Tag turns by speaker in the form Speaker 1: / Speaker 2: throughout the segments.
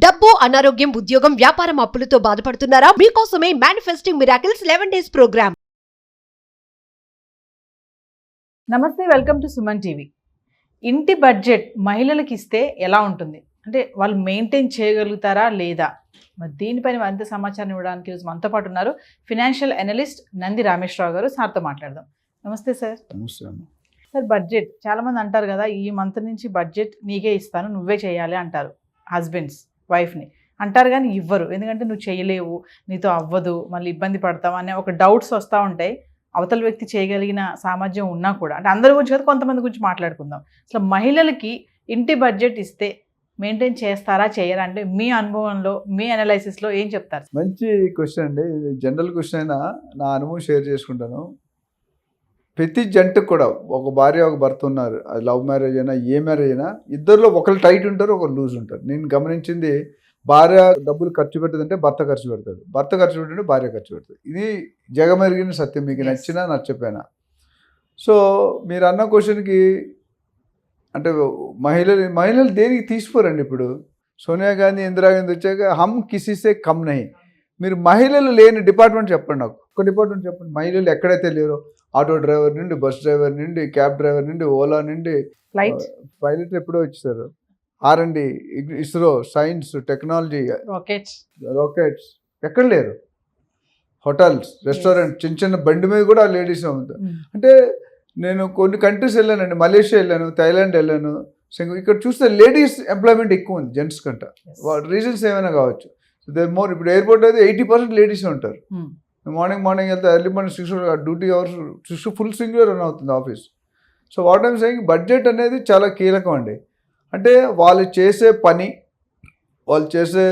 Speaker 1: డబ్బు, అనారోగ్యం, ఉద్యోగం, వ్యాపారం అప్పులతో బాధపడుతున్నారా? మీకోసమే మేనిఫెస్టింగ్ మిరాకిల్స్ 11 days ప్రోగ్రామ్.
Speaker 2: నమస్తే, వెల్కమ్ టు సుమన్ టీవీ. ఇంటి బడ్జెట్ మహిళలకు ఇస్తే ఎలా ఉంటుంది, అంటే వాళ్ళు మెయింటైన్ చేయగలుగుతారా లేదా, మరి దీనిపైన మరింత సమాచారం ఇవ్వడానికి ఈరోజు మనతో పాటు ఉన్నారు ఫినాన్షియల్ అనలిస్ట్ నంది రామేశ్వరరావు గారు. సార్తో మాట్లాడదాం. నమస్తే సార్. సార్, బడ్జెట్ చాలామంది అంటారు కదా, ఈ మంత్ నుంచి బడ్జెట్ నీకే ఇస్తాను, నువ్వే చేయాలి అంటారు. హస్బెండ్స్ వైఫ్ని అంటారు కానీ ఇవ్వరు, ఎందుకంటే నువ్వు చేయలేవు, నీతో అవ్వదు, మళ్ళీ ఇబ్బంది పడతావు అనే ఒక డౌట్స్ వస్తూ ఉంటాయి. అవతల వ్యక్తి చేయగలిగిన సామర్థ్యం ఉన్నా కూడా, అంటే అందరి గురించి కదా, కొంతమంది గురించి మాట్లాడుకుందాం. అసలు మహిళలకి ఇంటి బడ్జెట్ ఇస్తే మెయింటైన్ చేస్తారా చేయరా, అంటే మీ అనుభవంలో, మీ అనాలైసిస్లో ఏం చెప్తారు?
Speaker 3: మంచి క్వశ్చన్ అండి. జనరల్ క్వశ్చన్ అయినా నా అనుభవం షేర్ చేసుకుంటాను. ప్రతి జంటకు కూడా ఒక భార్య ఒక భర్త ఉన్నారు, అది లవ్ మ్యారేజ్ అయినా ఏ మ్యారేజ్ అయినా ఇద్దరిలో ఒకరు టైట్ ఉంటారు, ఒకరు లూజ్ ఉంటారు. నేను గమనించింది, భార్య డబ్బులు ఖర్చు పెట్టదంటే భర్త ఖర్చు పెడతాడు, భర్త ఖర్చు పెట్టంటే భార్య ఖర్చు పెడతాడు. ఇది జగమెరిగిన సత్యం, మీకు నచ్చినా నచ్చపోయినా. సో మీరు అన్న క్వశ్చన్కి అంటే మహిళలు దేనికి తీసిపోరండి. ఇప్పుడు సోనియా గాంధీ, ఇందిరాగాంధీ వచ్చాక హమ్ కిసీసే కమ్ నహీ. మీరు మహిళలు లేని డిపార్ట్మెంట్ చెప్పండి, నాకు ఒక డిపార్ట్మెంట్ చెప్పండి. మహిళలు ఎక్కడైతే లేరో, ఆటో డ్రైవర్ నుండి, బస్ డ్రైవర్ నుండి, క్యాబ్ డ్రైవర్ నుండి, ఓలా నుండి, పైలట్ ఎప్పుడో వచ్చేసారు, R&D, ISRO, science, technology, rockets ఎక్కడ లేరు. హోటల్స్, రెస్టారెంట్, చిన్న చిన్న బండి మీద కూడా లేడీస్ ఉంటుంది. అంటే నేను కొన్ని కంట్రీస్ వెళ్ళానండి, మలేషియా వెళ్ళాను, థైలాండ్ వెళ్ళాను. ఇక్కడ చూస్తే లేడీస్ ఎంప్లాయ్మెంట్ ఎక్కువ ఉంది జెంట్స్ కంట. రీజన్స్ ఏమైనా కావచ్చు. మోర్ ఇప్పుడు ఎయిర్పోర్ట్ అయితే 80% లేడీసే ఉంటారు. మార్నింగ్ వెళ్తే early morning 6 duty hours 6 full స్వింగ్లో రన్ అవుతుంది office. So what I'm saying, budget అనేది చాలా కీలకం అండి. అంటే వాళ్ళు చేసే పని, వాళ్ళు చేసే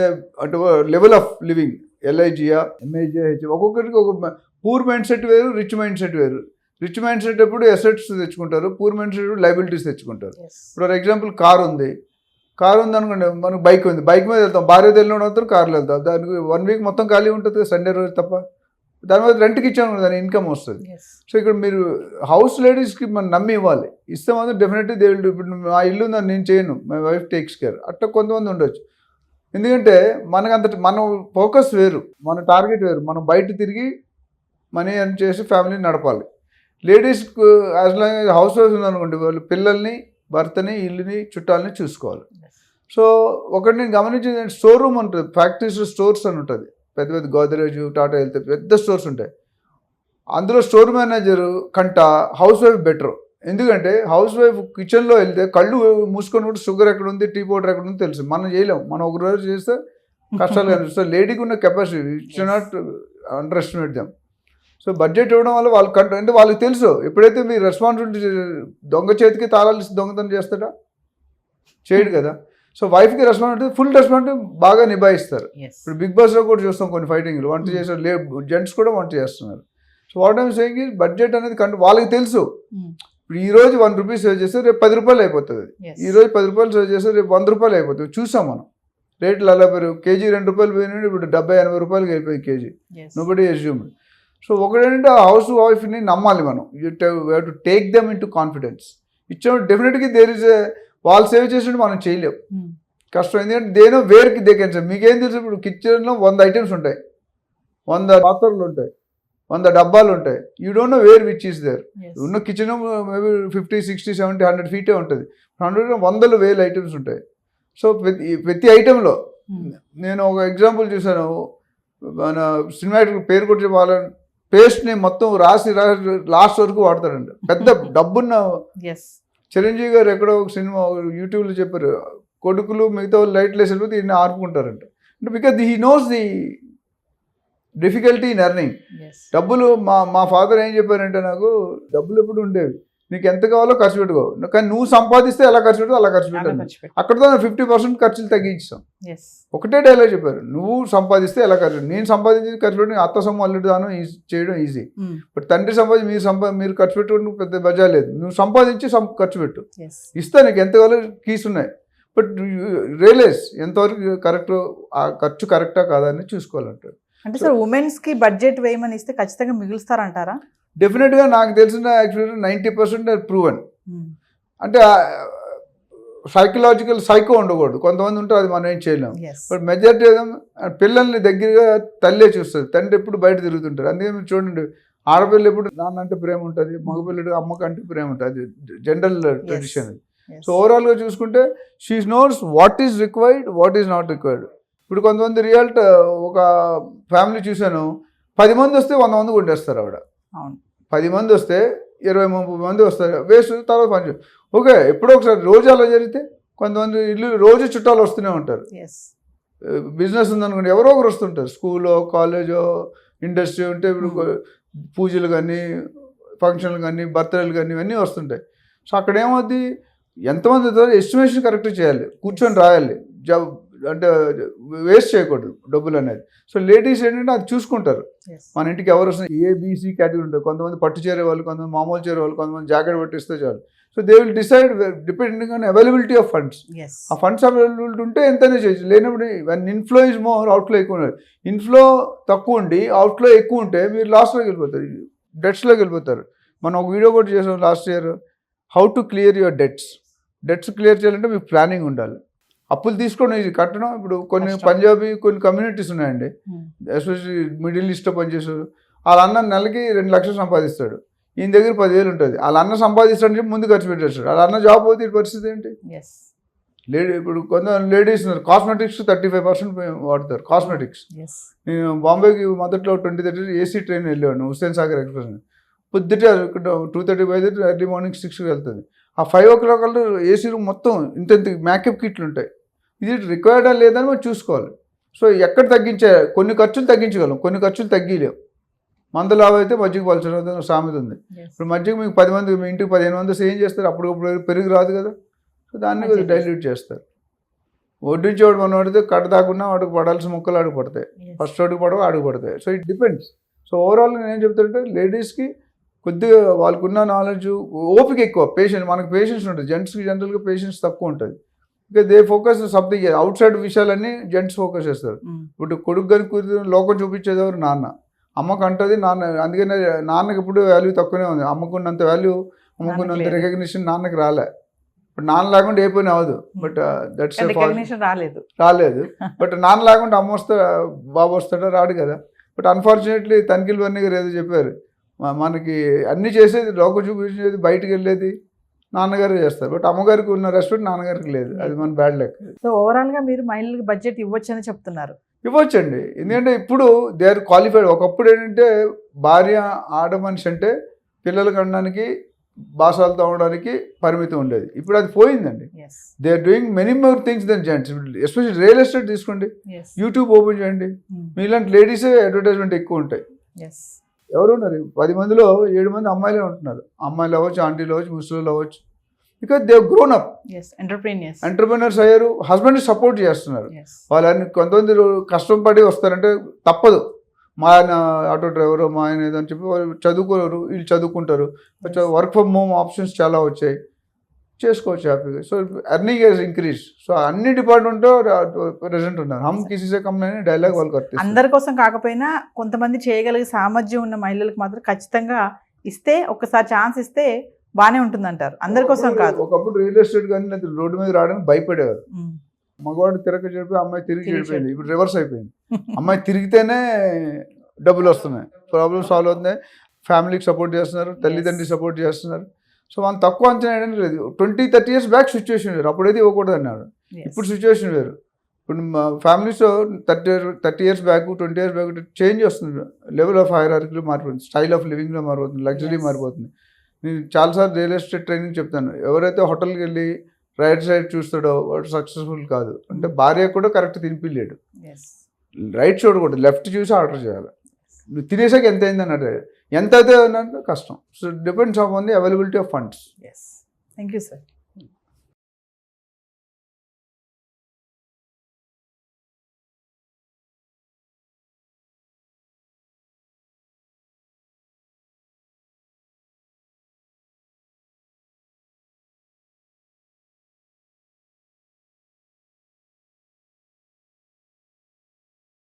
Speaker 3: అంటే level of living, LIGA, MIGA, ఒక్కొక్కరికి ఒక పూర్ మైండ్ సెట్ వేరు, రిచ్ మైండ్ సెట్ వేరు. రిచ్ మైండ్ సెట్ ఎప్పుడు అసెట్స్ తెచ్చుకుంటారు, పూర్ మైండ్ సెట్ లైబిలిటీస్ తెచ్చుకుంటారు. ఇప్పుడు ఫర్ ఎగ్జాంపుల్ కారు ఉంది అనుకోండి, మనకు బైక్ ఉంది, బైక్ మీద వెళ్తాం, భార్యతో వెళ్ళిన అవుతారు, కార్లో వెళ్తాం. దానికి 1 week మొత్తం ఖాళీ ఉంటుంది కదా, సండే రోజు తప్ప. దాని మీద రెంట్కి ఇచ్చాను, దాని ఇన్కమ్ వస్తుంది. సో ఇక్కడ మీరు హౌస్ లేడీస్కి మనం నమ్మి ఇవ్వాలి. ఇస్తే మాత్రం డెఫినెట్లీ దే విల్ డూ. ఇప్పుడు మా ఇల్లు ఉందని నేను చేయను, మై వైఫ్ టేక్స్ కేర్, అట్లా కొంతమంది ఉండొచ్చు. ఎందుకంటే మన ఫోకస్ వేరు, మన టార్గెట్ వేరు. మనం బయట తిరిగి మనీ అని చేసి ఫ్యామిలీని నడపాలి. లేడీస్కు as long as housewife ఉందనుకోండి, వాళ్ళు పిల్లల్ని, భర్తని, ఇల్లుని, చుట్టాలని చూసుకోవాలి. సో ఒకటి నేను గమనించింది, స్టోర్ రూమ్ ఉంటుంది, ఫ్యాక్టరీస్ స్టోర్స్ అని ఉంటుంది, పెద్ద పెద్ద గోద్రేజ్, టాటా వెళ్తే పెద్ద స్టోర్స్ ఉంటాయి. అందులో స్టోర్ మేనేజర్ కంట హౌస్ వైఫ్ బెటర్. ఎందుకంటే హౌస్ వైఫ్ కిచెన్లో వెళ్తే కళ్ళు మూసుకొని కూడా షుగర్ ఎక్కడ ఉంది, టీ పౌడర్ ఎక్కడ ఉంది తెలుసు. మనం చేయలేము, మనం ఒక రోజు చేస్తే కష్టాలు కనిపిస్తాయి. లేడీకి ఉన్న capacity it's not under estimate them. So budget ఇవ్వడం వల్ల వాళ్ళు అంటే వాళ్ళకి తెలుసు, ఎప్పుడైతే మీ రెస్పాన్సిబిలిటీ, దొంగ చేతికి తాళాలు ఇస్తే దొంగతనం చేస్తాడా, చేయడు కదా. సో వైఫ్కి రెస్పాన్సిబిలిటీ, ఫుల్ రెస్పాన్సిబిలిటీ బాగా నిభాయిస్తారు. ఇప్పుడు బిగ్ బాస్లో కూడా చూస్తాం కొన్ని ఫైటింగ్లు, వంట చేసే జెంట్స్ కూడా వంట చేస్తున్నారు. So what I'm saying is, budget అనేది వాళ్ళకి తెలుసు. ఇప్పుడు ఈరోజు 1 రూపీ సేవ్ చేస్తే రేపు 10 రూపాయలు అయిపోతుంది. ఈరోజు 10 రూపాయలు సేవ్ చేస్తే రేపు 100 రూపాయలు అయిపోతుంది. చూసాం మనం, రేట్లు అలా పెరుగు. కేజీ 2 రూపాయలు పోయినండి, ఇప్పుడు 70-80 రూపాయలకి అయిపోయింది కేజీ. Nobody assumed. సో ఒకటేంటంటే ఆ హౌస్ వైఫ్ని నమ్మాలి మనం. You have to take them in to confidence. ఇచ్చాము డెఫినెట్గా దేర్ ఇస్ వాళ్ళు సేవ్ చేసినట్టు మనం చేయలేము, కష్టం. ఎందుకంటే దేనో వేర్కి దగ్గర మీకేం తెలుసు. ఇప్పుడు కిచెన్లో 100 ఐటమ్స్ ఉంటాయి, 100 పాత్రలు ఉంటాయి, 100 డబ్బాలు ఉంటాయి. You don't know where which is there. ఉన్న కిచెన్ మేబీ 50, 60, 70, 100 ఫీటే ఉంటుంది. 100,000 ఐటమ్స్ ఉంటాయి. సో ప్రతి ఐటెంలో నేను ఒక ఎగ్జాంపుల్ చూసాను. మన సినిమాటిక్ పేరు కొట్టి వాళ్ళ పేస్ట్ని మొత్తం రాసి లాస్ట్ వరకు వాడతాడండి. పెద్ద డబ్బున్న చిరంజీవి గారు ఎక్కడో ఒక సినిమా యూట్యూబ్లో చెప్పారు, కొడుకులు మిగతా వాళ్ళు లైట్లు వేసి వెళ్ళిపోతే ఈయన ఆర్పుకుంటారంట. అంటే because he knows the difficulty in earning. డబ్బులు మా ఫాదర్ ఏం చెప్పారంటే, నాకు డబ్బులు ఎప్పుడు ఉండేవి, నీకు ఎంత కావాలో ఖర్చు పెట్టుకో, కానీ నువ్వు సంపాదిస్తే ఎలా ఖర్చు పెట్టుకో అలా ఖర్చు పెట్టాను. అక్కడతో 50% ఖర్చులు తగ్గించాం. ఒకటే డైలాగ్ చెప్పారు, నువ్వు సంపాదిస్తే ఎలా ఖర్చు, నేను సంపాదించి ఖర్చు పెట్టి అత్త సొమ్ము అల్లుదాను చేయడం ఈజీ. బట్ తండ్రి సంపాదించి మీరు ఖర్చు పెట్టుకోవడం పెద్ద మజా లేదు. నువ్వు సంపాదించి ఖర్చు పెట్టు, ఇస్తా నీకు ఎంత కావాలో కీస్ ఉన్నాయి. బట్ రియలైజ్ ఎంతవరకు కరెక్ట్, ఆ ఖర్చు కరెక్టా కాదా అని చూసుకోవాలంటారు.
Speaker 2: అంటే సార్, ఉమెన్స్కి బడ్జెట్ వేయమని ఇస్తే ఖచ్చితంగా మిగులుస్తారంటారా?
Speaker 3: డెఫినెట్గా నాకు తెలిసిన యాక్చువల్లీ 90% ప్రూవెన్. అంటే సైకలాజికల్ సైకో ఉండకూడదు. కొంతమంది ఉంటారు, అది మనం ఏం చేయలేము.
Speaker 2: ఎస్
Speaker 3: బట్ మెజారిటీ పిల్లల్ని దగ్గరగా తల్లే చూస్తుంది, తండ్రి ఎప్పుడు బయట తిరుగుతుంటారు. అందుకే మీరు చూడండి, ఆడపిల్ల ఎప్పుడు నాన్న అంటే ప్రేమ ఉంటుంది, మగపిల్లడు అమ్మకంటే ప్రేమ ఉంటుంది. అది జనరల్ ట్రెడిషన్. సో ఓవరాల్గా చూసుకుంటే she knows what is required, what is not required. ఇప్పుడు కొంతమంది ఒక ఫ్యామిలీ చూశాను, 10 మంది వస్తే 100 మంది కొట్టేస్తారు ఆవిడ.
Speaker 2: అవును
Speaker 3: 10 మంది వస్తే 20-30 మంది వస్తారు, వేస్ట్. తర్వాత పని ఓకే, ఎప్పుడో ఒకసారి రోజు అలా జరిగితే కొంతమంది ఇల్లు రోజు చుట్టాలు వస్తూనే ఉంటారు.
Speaker 2: ఎస్
Speaker 3: బిజినెస్ ఉందనుకోండి, ఎవరో ఒకరు వస్తుంటారు. స్కూలో, కాలేజో, ఇండస్ట్రీ ఉంటే ఇప్పుడు పూజలు కానీ, ఫంక్షన్లు కానీ, బర్త్డేలు కానీ ఇవన్నీ వస్తుంటాయి. సో అక్కడ ఏమవుద్ది, ఎంతమంది ఎస్టిమేషన్ కరెక్ట్ చేయాలి, కూర్చొని రాయాలి. అంటే వేస్ట్ చేయకూడదు డబ్బులు అనేది. సో లేడీస్ ఏంటంటే అది చూసుకుంటారు. మన ఇంటికి ఎవరు వస్తున్నారు, ఏబిసి కేటగిరీ ఉంటారు. కొంతమంది పట్టు చేరే వాళ్ళు, కొంతమంది మామూలు చేరే వాళ్ళు, కొంతమంది జాకెట్ పట్టిస్తే చాలు. So they will decide depending on availability of funds. ఆ ఫండ్స్ అవైలబిలిటీ ఉంటే ఎంతనే చేయొచ్చు. లేనప్పుడు one inflow is more, outflow ఎక్కువ ఉండదు. ఇన్ఫ్లో తక్కువ ఉండి అవుట్ఫ్లో ఎక్కువ ఉంటే మీరు లాస్ట్లోకి వెళ్ళిపోతారు, డెట్స్లోకి వెళ్ళిపోతారు. మనం ఒక వీడియో కూడా చేసాం last year, how to clear your debts clear చేయాలంటే మీకు ప్లానింగ్ ఉండాలి. అప్పులు తీసుకోవడం ఇది కట్టడం. ఇప్పుడు కొన్ని పంజాబీ కొన్ని కమ్యూనిటీస్ ఉన్నాయండి, ఎస్పెషల్లీ మిడిల్ ఈస్ట్లో పనిచేస్తారు. వాళ్ళ అన్న నెలకి 2 లక్షలు సంపాదిస్తాడు, ఈయన దగ్గర 10,000 ఉంటుంది. వాళ్ళ అన్న సంపాదిస్తాడని చెప్పి ముందు ఖర్చు పెట్టేస్తాడు. వాళ్ళ అన్న జాబ్ పోతే ఈ పరిస్థితి ఏంటి? ఇప్పుడు కొంత లేడీస్ ఉన్నారు, కాస్మెటిక్స్ 35% వాడతారు. కాస్మెటిక్స్ నేను బాంబేకి మొదట్లో 20-30 ఏసీ ట్రైన్ వెళ్ళేవాడిని, హుస్సేన్ సాగర్ ఎక్స్ప్రెస్. పొద్దుటే 2:30 బయలుదేరి ఎర్లీ మార్నింగ్ 6కి వెళ్తుంది. ఆ 5 o'clock ఏసీ రూమ్ మొత్తం ఇంత మేకప్ కిట్లు ఉంటాయి. ఇది రిక్వైర్డా లేదని మనం చూసుకోవాలి. సో ఎక్కడ కొన్ని ఖర్చులు తగ్గించగలం, కొన్ని ఖర్చులు తగ్గిలేవు. మందలావు అయితే మజ్జిగ పలచడం సామెత ఉంది. ఇప్పుడు మజ్జిగ మీకు 10 మంది, మీ ఇంటికి 15 మంది ఏం చేస్తారు, అప్పుడు పెరుగు రాదు కదా. సో దాన్ని కొద్దిగా డైల్యూట్ చేస్తారు. వడ్డించేవాడు మనం పడితే కట్ట దాకున్నా వాడికి పడాల్సిన ముక్కలు అడుగు పడతాయి, ఫస్ట్ వాడికి పడవ అడుగు పడతాయి. So it depends. సో ఓవరాల్గా నేను ఏం చెప్తానంటే, లేడీస్కి కొద్దిగా వాళ్ళకున్న నాలెడ్జ్, ఓపిక ఎక్కువ, పేషెన్స్. మనకు పేషెన్స్ ఉంటుంది, జెంట్స్కి జనరల్గా పేషెన్స్ తక్కువ ఉంటుంది. ఇంకా they focus something out side విషయాలన్నీ జెంట్స్ ఫోకస్ చేస్తారు. ఇప్పుడు కొడుకు గారి కూతురు లోకం చూపించేదెవరు? నాన్న. అమ్మకు అంటది నాన్న. అందుకనే నాన్నకి ఇప్పుడు వాల్యూ తక్కువనే ఉంది. అమ్మకున్నంత వాల్యూ, అమ్మకున్నంత రికగ్నిషన్ నాన్నకి రాలే. ఇప్పుడు నాన్న లేకుండా ఏ పని అవ్వదు. బట్ దట్స్ రాలేదు. బట్ నాన్న లేకుండా అమ్మ వస్తా, బాబు వస్తాడా? రాడు కదా. బట్ అన్ఫార్చునేట్లీ తనిఖీలు వన్నీ గారు ఏదో చెప్పారు, మనకి అన్నీ చేసేది, లోకం చూపించేది, బయటకు వెళ్ళేది నాన్నగారు చేస్తారు. బట్ అమ్మగారికి ఉన్న రెస్పెక్ట్ నాన్నగారికి లేదు. అది మన బ్యాడ్ లక్.
Speaker 2: సో ఓవరాల్గా మీరు మహిళలకు బడ్జెట్ ఇవ్వచ్చని చెప్తున్నారు.
Speaker 3: ఇవ్వచ్చండి, ఎందుకంటే ఇప్పుడు దే ఆర్ క్వాలిఫైడ్. ఒకప్పుడు ఏంటంటే భార్య, ఆడ మనిషి అంటే పిల్లలు కనడానికి, బాసాలు తవ్వడానికి పరిమితం ఉండేది. ఇప్పుడు అది పోయిందండి. They are doing many more things then gents. Especially real estate తీసుకోండి, యూట్యూబ్ ఓపెన్ చేయండి, మీలాంటి లేడీసే అడ్వర్టైజ్మెంట్ ఎక్కువ ఉంటాయి. ఎవరు ఉన్నారు? 10 మందిలో 7 మంది అమ్మాయిలే ఉంటున్నారు. అమ్మాయిలు అవ్వచ్చు, ఆంటీలు అవ్వచ్చు, ముసలు అవ్వచ్చు. Because they grown up, entrepreneurs అయ్యారు. హస్బెండ్ సపోర్ట్ చేస్తున్నారు. వాళ్ళని కొంతమంది కష్టం పడి వస్తారంటే తప్పదు. మా ఆయన ఆటో డ్రైవరు, మా ఆయన ఏదో అని చెప్పి వాళ్ళు చదువుకోరు, వీళ్ళు చదువుకుంటారు. వర్క్ ఫ్రమ్ హోమ్ ఆప్షన్స్ చాలా వచ్చాయి, చేసుకోవచ్చు హ్యాపీగా. So earning is increase. So అన్ని డిపార్ట్మెంట్ ప్రెసెంట్ ఉన్నారు. హమ్ కిసీసే కమ్ అని డైలాగ్ వాళ్ళు కరెక్ట్.
Speaker 2: అందరి కోసం కాకపోయినా కొంతమంది చేయగలిగే సామర్థ్యం ఉన్న మహిళలకు మాత్రం ఖచ్చితంగా ఇస్తే, ఒక్కసారి ఛాన్స్ ఇస్తే బాగానే ఉంటుంది అంటారు. అందరి కోసం కాదు.
Speaker 3: ఒకప్పుడు రియల్ ఎస్టేట్ కానీ రోడ్డు మీద రావడానికి భయపడేవారు. మగవాడు తిరగ చెడిపోయి అమ్మాయి తిరిగి చెడిపోయింది. ఇప్పుడు రివర్స్ అయిపోయింది. అమ్మాయి తిరిగితేనే డబ్బులు వస్తున్నాయి, ప్రాబ్లమ్ సాల్వ్ అవుతున్నాయి, ఫ్యామిలీకి సపోర్ట్ చేస్తున్నారు, తల్లిదండ్రులు సపోర్ట్ చేస్తున్నారు. సో మనం తక్కువ అంచనా వేయడానికి లేదు. 20-30 years బ్యాక్ సిచ్యువేషన్ వేరు, అప్పుడైతే ఇవ్వకూడదు అన్నారు. ఇప్పుడు సిచ్యువేషన్ వేరు. ఇప్పుడు మా ఫ్యామిలీస్లో 30 years back, 20 years back change వస్తుంది. లెవెల్ ఆఫ్ హైరార్కీలో మారిపోతుంది, స్టైల్ ఆఫ్ లివింగ్లో మారిపోతుంది, లగ్జరీ మారిపోతుంది. నేను చాలాసార్లు రియల్ ఎస్టేట్ ట్రైనింగ్ చెప్తాను, ఎవరైతే హోటల్కి వెళ్ళి రైట్ సైడ్ చూస్తాడో వాడు సక్సెస్ఫుల్ కాదు. అంటే భార్య కూడా కరెక్ట్ తినిపిలేడు. రైట్ చూడకూడదు, లెఫ్ట్ చూసి ఆర్డర్ చేయాలి. నువ్వు తినేసాక ఎంత అయిందని అంటే ఎంత అయితే అన్నట్టు కష్టం. So depends on the availability of funds.
Speaker 2: Thank you sir.